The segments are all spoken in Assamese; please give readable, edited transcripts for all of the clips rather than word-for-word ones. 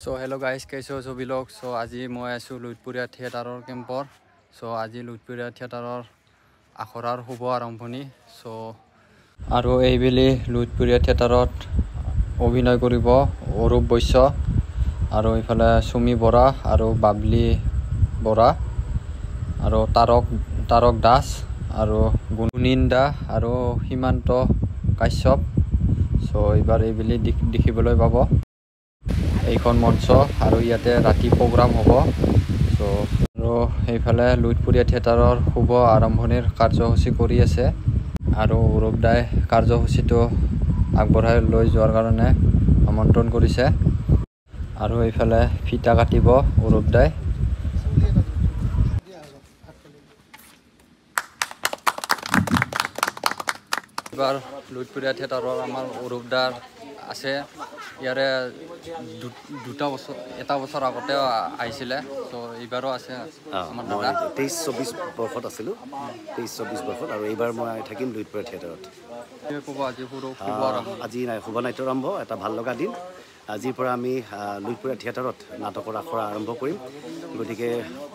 सो हेलो गाइस कैसे हो सभी लोग सो आज मैं आसो लुइतपुरिया थिएटारर केम्पर सो आज लुइतपुरिया थिएटारर आखरार शुभ आरम्भणि सो आरो এইবেলি लुइतपुरिया थिएटारत अभिनय करिब अरूप बैश्य आरो इफाले सुमी बरा आरो बाबली बरा आरो तारक दास आरो गुनिंदा आरो हिमांत काश्यप सो एबार এইবেলি দেখিবলৈ পাব এইখন মঞ্চ আৰু ইয়াতে ৰাতি প্ৰগ্ৰাম হ'ব সো আৰু এইফালে লুইতপুৰিয়া থিয়েটাৰৰ শুভ আৰম্ভণিৰ কাৰ্যসূচী কৰি আছে আৰু অৰূপ দাই কাৰ্যসূচীটো আগবঢ়াই লৈ যোৱাৰ কাৰণে আমন্ত্ৰণ কৰিছে আৰু এইফালে ফিটা কাটিব অৰূপ দাই এবাৰ লুইতপুৰিয়া থিয়েটাৰৰ আমাৰ অৰূপ দাৰ আছে ইয়াৰে এটা বছৰ আগতে আহিছিলে তো এইবাৰো আছে আমাৰ দাদা 23-24 বৰ্ষত আছিলোঁ 23-24 বৰ্ষত আৰু এইবাৰ মই থাকিম লুইতপুৰিয়া থিয়েটাৰত আজি শুভ নাট্য আৰম্ভ এটা ভাল লগা দিন আজিৰ পৰা আমি লুইতপুৰিয়া থিয়েটাৰত নাটকৰ আখৰা আৰম্ভ কৰিম গতিকে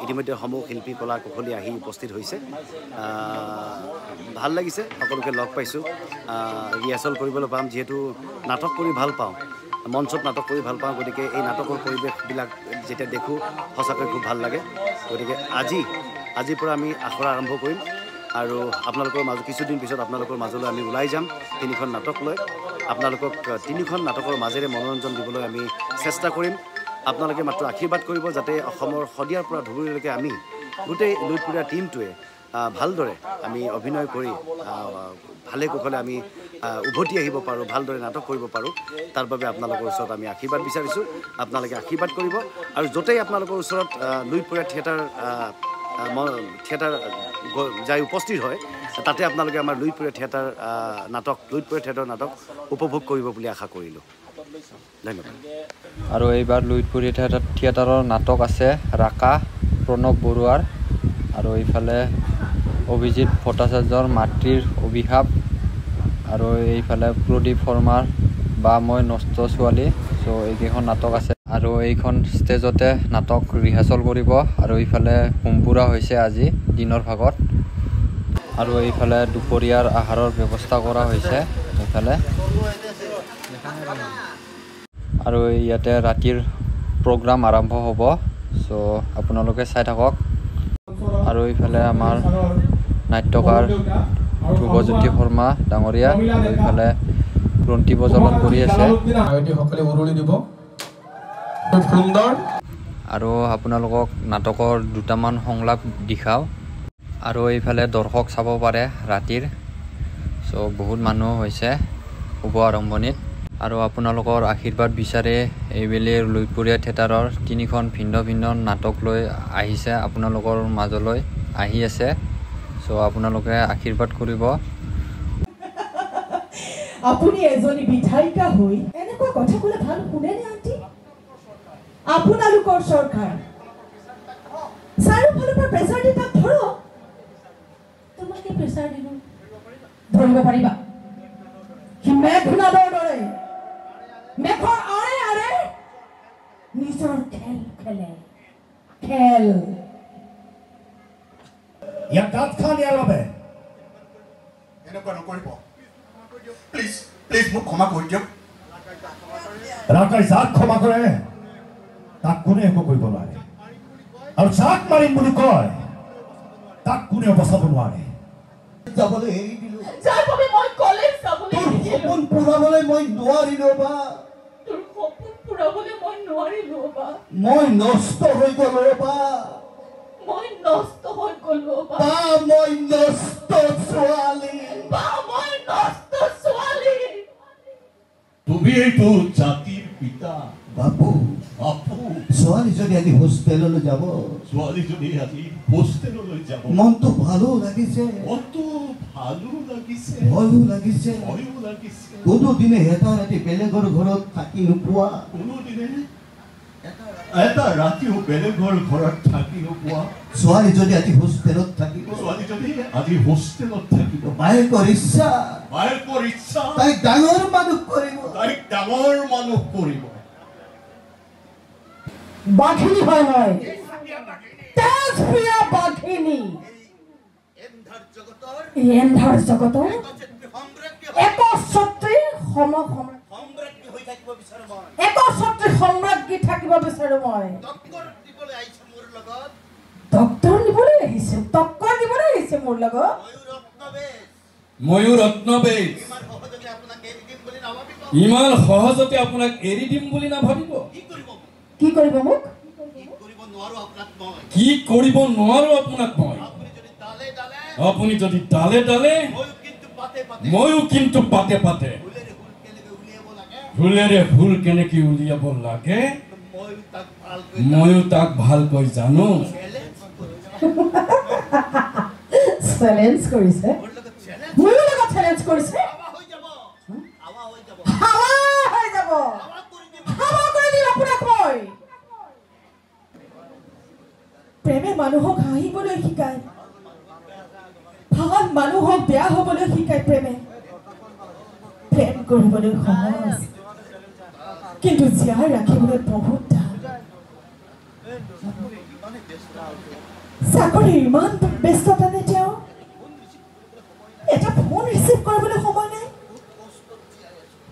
ইতিমধ্যে সমূহ শিল্পী কলা কুশলী আহি উপস্থিত হৈছে ভাল লাগিছে সকলোকে লগ পাইছোঁ ৰিহাৰ্চেল কৰিবলৈ পাম যিহেতু নাটক কৰি ভাল পাওঁ মঞ্চত নাটক কৰি ভাল পাওঁ গতিকে এই নাটকৰ পৰিৱেশবিলাক যেতিয়া দেখোঁ সঁচাকৈ খুব ভাল লাগে গতিকে আজিৰ পৰা আমি আখৰা আৰম্ভ কৰিম আৰু আপোনালোকৰ মাজত কিছুদিন পিছত আপোনালোকৰ মাজলৈ আমি ওলাই যাম তিনিখন নাটক লৈ আপোনালোকক তিনিখন নাটকৰ মাজেৰে মনোৰঞ্জন দিবলৈ আমি চেষ্টা কৰিম আপোনালোকে মাত্ৰ আশীৰ্বাদ কৰিব যাতে অসমৰ শদিয়াৰ পৰা ধুবুৰীলৈকে আমি গোটেই লুইতপুৰিয়া টীমটোৱে ভালদৰে আমি অভিনয় কৰি ভালে কুশলে আমি উভতি আহিব পাৰোঁ ভালদৰে নাটক কৰিব পাৰোঁ তাৰ বাবে আপোনালোকৰ ওচৰত আমি আশীৰ্বাদ বিচাৰিছোঁ আপোনালোকে আশীৰ্বাদ কৰিব আৰু য'তেই আপোনালোকৰ ওচৰত লুইতপুৰিয়া থিয়েটাৰ যাই উপস্থিত হয় তাতে আপোনালোকে আমাৰ লুইতপুৰিয়া থিয়েটাৰ নাটক উপভোগ কৰিব বুলি আশা কৰিলোঁ ধন্যবাদ আৰু এইবাৰ লুইতপুৰিয়া থিয়েটাৰৰ নাটক আছে ৰাকা প্ৰণৱ বৰুৱাৰ আৰু এইফালে অভিজিৎ ভট্টাচাৰ্যৰ মাতৃৰ অভিশাপ আৰু এইফালে প্ৰদীপ শৰ্মাৰ বা মই নষ্ট ছোৱালী সো এইকেইখন নাটক আছে আৰু এইখন ষ্টেজতে নাটক ৰিহাৰ্চেল কৰিব আৰু এইফালে হোমপুৰা হৈছে আজি দিনৰ ভাগত আৰু এইফালে দুপৰীয়াৰ আহাৰৰ ব্যৱস্থা কৰা হৈছে এইফালে আৰু ইয়াতে ৰাতিৰ প্ৰগ্ৰাম আৰম্ভ হ'ব সো আপোনালোকে চাই থাকক আৰু এইফালে আমাৰ নাট্যকাৰ ধ্ৰুৱজ্যোতি শৰ্মা ডাঙৰীয়া আৰু এইফালে গ্ৰন্থি প্ৰজ্বলন কৰি আছে আৰু আপোনালোকক নাটকৰ দুটামান সংলাপ দেখাওঁ আৰু এইফালে দৰ্শক চাব পাৰে ৰাতিৰ সো বহুত মানুহ হৈছে শুভ আৰম্ভণিত আৰু আপোনালোকৰ আশীৰ্বাদ বিচাৰে এইবেলি লুইতপুৰিয়া থিয়েটাৰৰ তিনিখন ভিন্ন ভিন্ন নাটক লৈ আহিছে আপোনালোকৰ মাজলৈ আহি আছে সো আপোনালোকে আশীৰ্বাদ কৰিব আপুনি এজনী বিধায়িকা হৈ এনেকুৱা কথা ক'লে ভাল শুনেনে আন্টি আপোনালোকৰ চৰকাৰ চাৰিওফালৰ পৰা প্ৰেছাৰ দি তাক ধৰক তোমাকে প্ৰেছাৰ দিব ধৰিব পাৰিবা সি মেঘনাদৰ দৰে মেঘৰ আৰে আৰে নিজৰ খেল খেলে খেল ইয়াক দাঁত খান ইয়াৰ বাবে এনেকুৱা নকৰিব প্লিজ মোক ক্ষমা কৰি দিয়ক ৰাকাই যাক ক্ষমা কৰে তাক কোনে একো কৰিব নোৱাৰে আৰু যাক মাৰিম বুলি কয় তাক কোনেও বচাব নোৱাৰে যাবলৈ এৰি দিলো যাৰ বাবে মই কলেজ যাবলৈ সপোন পুৰাবলৈ মই নোৱাৰিলো বা তোৰ সপোন পুৰাবলৈ মই নোৱাৰিলো বা মই নষ্ট হৈ গলো বা মই নষ্ট হৈ গলো বা মই নষ্ট ছোৱালী তুমি এইটো জাতিৰ পিতা বাবু ছোৱালী যদি আজি হোষ্টেললৈ যাব মনটো ভালো লাগিছে ভয়ো লাগিছে কোনোদিনে এটা ৰাতি বেলেগৰ ঘৰত থাকি নোপোৱা এটা ৰাতিও বেলেগৰ ঘৰত থাকি নোপোৱা ছোৱালী যদি আজি হোষ্টেলত থাকিব বায়েকৰ ইচ্ছা তাইক ডাঙৰ মানুহ কৰিব বাঘিনী হয় হয় তেজপ্ৰিয়া বাঘিনী এন্ধাৰ জগতৰ একছত্ৰী একছত্ৰী সম্ৰাজ্ঞী থাকিব বিচাৰো মই ডক্টৰ নিবলৈ আহিছে মোৰ লগত ময়ূৰ ৰত্নবেশ ইমান সহজতে আপোনাক এৰি দিম বুলি নাভাবিব কি কৰিব মোক কি কৰিব নোৱাৰো আপোনাক মই আপুনি যদি ডালে ডালে ময়ো কিন্তু পাতে পাতে ভুলেৰে ভুল কেনেকৈ উলিয়াব লাগে ময়ো তাক ভালকৈ জানো চেলেঞ্জ কৰিছে মোৰ লগত চেলেঞ্জ কৰিছে হাৱা হৈ যাব হাৱা কৰি দিম আপোনাক মই প্ৰেমে মানুহক হাঁহিবলৈ শিকায় ভাল মানুহক বেয়া হ'বলৈ শিকায় প্ৰেমে প্ৰেম কৰিবলৈ সহজ কিন্তু জীয়াই ৰাখিবলৈ বহুত টান চাকৰি ইমান ব্যস্ততা নে তেওঁ এটা ফোন ৰিচিভ কৰিবলৈ সময় নাই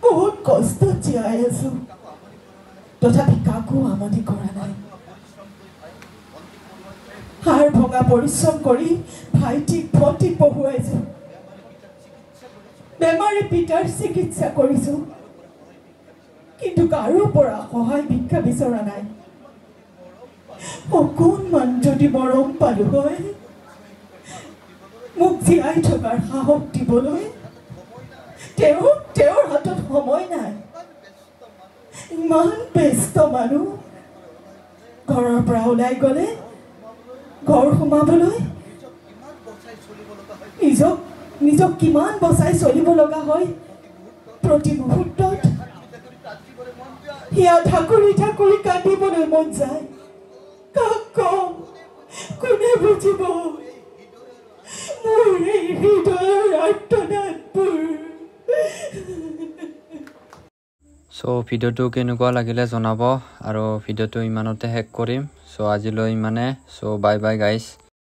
বহুত কষ্টত জীয়াই আছো তথাপি কাকো আমনি কৰা নাই হাৰ ভঙা পৰিশ্ৰম কৰি ভাইটিক ভণ্টিক পঢ়ুৱাইছো বেমাৰী পিতাৰ চিকিৎসা কৰিছো কিন্তু কাৰো পৰা সহায় ভিক্ষা বিচৰা নাই অকণমান যদি মৰম পালো হয় মোক জীয়াই থকাৰ সাহস দিবলৈ তেওঁৰ হাতত সময় নাই ইমান ব্যস্ত মানুহ ঘৰৰ পৰা ওলাই গ'লে ঘৰ সোমাবলৈ নিজক কিমান বচাই চলিব লগা হয় প্ৰতি মুহূৰ্তত হিয়া ঠাকুৰি ঠাকুৰি কান্দিবলৈ মন যায় কাক কম কোনে বুজিব মোৰ এই হৃদয়ৰ আৰ্তনাদবোৰ চ' ভিডিঅ'টো কেনেকুৱা লাগিলে জনাব আৰু ভিডিঅ'টো ইমানতে শেষ কৰিম চ' আজিলৈ ইমানে চ' বাই বাই গাইজ